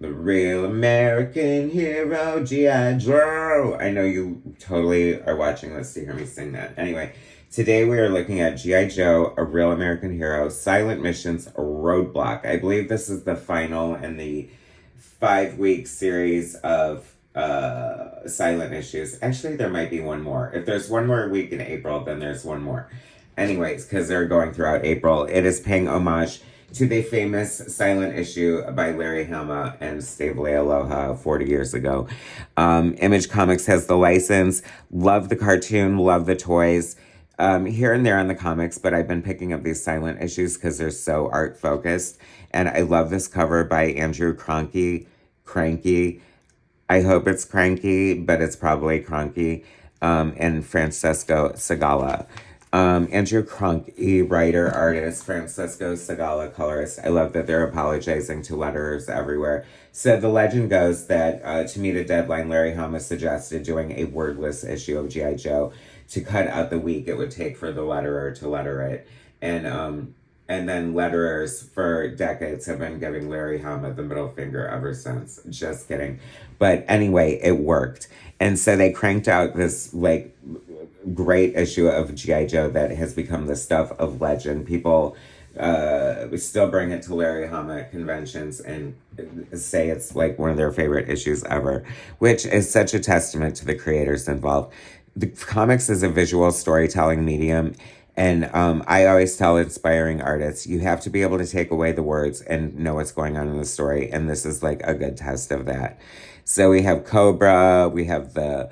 The real American hero, G.I. Joe. I know you totally are watching this to hear me sing that. Anyway, today we are looking at G.I. Joe, A Real American Hero, Silent Missions Roadblock. I believe this is the final in the 5-week series of silent issues. Actually, there might be one more. If there's one more week in April, then there's one more. Anyways, because they're going throughout April, it is paying homage to the famous silent issue by Larry Hama and Stabile Aloha 40 years ago. Image Comics has the license. Love the cartoon, love the toys. Here and there on the comics, but I've been picking up these silent issues because they're so art focused. And I love this cover by Andrew Krahnke. I hope it's Krahnke, but it's probably Krahnke. And Francesco Segala. Andrew Krahnke, writer, artist, Francesco Segala, colorist. I love that they're apologizing to letterers everywhere. So the legend goes that to meet a deadline, Larry Hama suggested doing a wordless issue of G.I. Joe to cut out the week it would take for the letterer to letter it. And then letterers for decades have been giving Larry Hama the middle finger ever since. Just kidding. But anyway, it worked. And so they cranked out this, like, great issue of G.I. Joe that has become the stuff of legend. People still bring it to Larry Hama at conventions and say it's, like, one of their favorite issues ever, which is such a testament to the creators involved. The comics is a visual storytelling medium. And I always tell inspiring artists, you have to be able to take away the words and know what's going on in the story. And this is like a good test of that. So we have Cobra, we have the,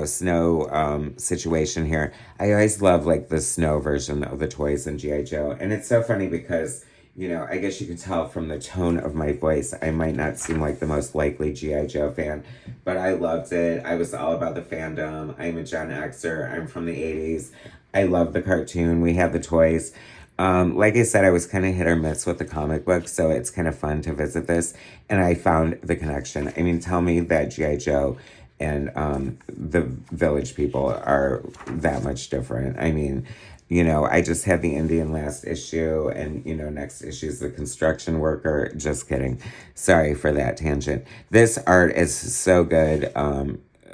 snow situation here. I always love like the snow version of the toys in G.I. Joe. And it's so funny because, I guess you can tell from the tone of my voice, I might not seem like the most likely G.I. Joe fan, but I loved it. I was all about the fandom. I'm a Gen Xer. I'm from the 80s. I love the cartoon. We have the toys. Like I said, I was kind of hit or miss with the comic book, so it's kind of fun to visit this. And I found the connection. I mean, tell me that G.I. Joe and the Village People are that much different. I mean, I just had the Indian last issue, and, next issue is the construction worker. Just kidding. Sorry for that tangent. This art is so good.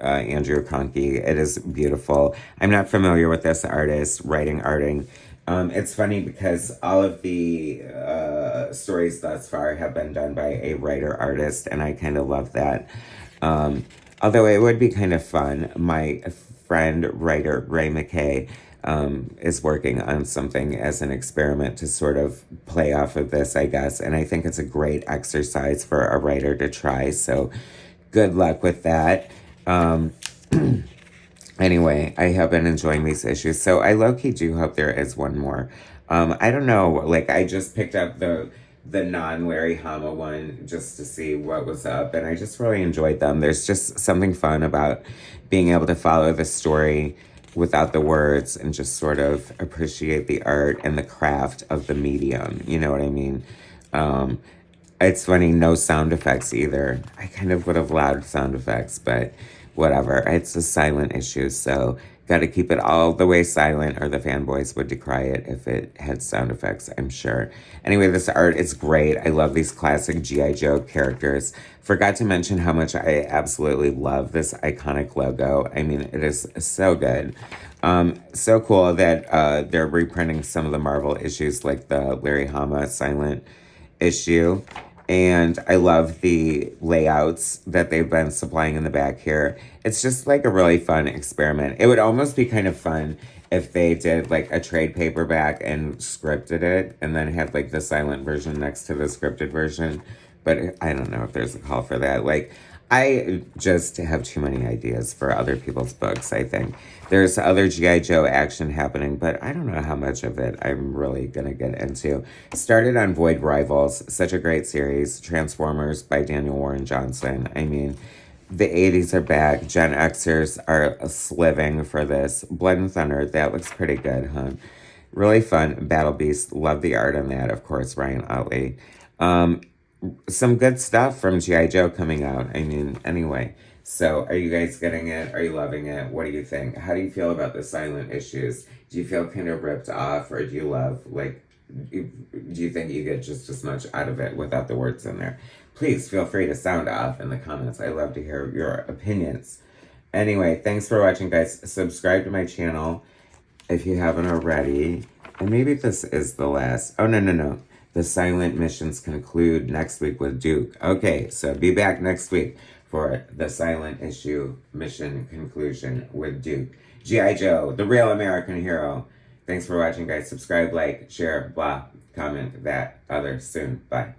Andrew Krahnke. It is beautiful. I'm not familiar with this artist, arting. It's funny because all of the stories thus far have been done by a writer-artist, and I kind of love that. Although it would be kind of fun. My friend, writer, Ray McKay, is working on something as an experiment to sort of play off of this, I guess. And I think it's a great exercise for a writer to try. So good luck with that. Anyway, I have been enjoying these issues. So I low-key do hope there is one more. I don't know. Like, I just picked up the non-Larry Hama one just to see what was up. And I just really enjoyed them. There's just something fun about being able to follow the story without the words and just sort of appreciate the art and the craft of the medium. You know what I mean? It's funny, no sound effects either. I kind of would have allowed sound effects, but whatever. It's a silent issue, so got to keep it all the way silent or the fanboys would decry it if it had sound effects, I'm sure. Anyway, this art is great. I love these classic G.I. Joe characters. Forgot to mention how much I absolutely love this iconic logo. I mean, it is so good. So cool that they're reprinting some of the Marvel issues like the Larry Hama silent issue. And I love the layouts that they've been supplying in the back here. It's just like a really fun experiment. It would almost be kind of fun if they did like a trade paperback and scripted it and then had like the silent version next to the scripted version. But I don't know if there's a call for that. Like, I just have too many ideas for other people's books, I think. There's other G.I. Joe action happening, but I don't know how much of it I'm really going to get into. Started on Void Rivals, such a great series. Transformers by Daniel Warren Johnson. I mean, the 80s are back. Gen Xers are sliving for this. Blood and Thunder, that looks pretty good, huh? Really fun. Battle Beast, love the art on that, of course, Ryan Otley. Some good stuff from G.I. Joe coming out. I mean, anyway. So, are you guys getting it? Are you loving it? What do you think? How do you feel about the silent issues? Do you feel kind of ripped off, or do you love, like, do you think you get just as much out of it without the words in there? Please feel free to sound off in the comments. I love to hear your opinions. Anyway, thanks for watching, guys. Subscribe to my channel if you haven't already. And maybe this is the last. Oh, no. The silent missions conclude next week with Duke. Okay, so be back next week for the silent issue mission conclusion with Duke. G.I. Joe, the real American hero. Thanks for watching, guys. Subscribe, like, share, blah, comment, that, other, soon. Bye.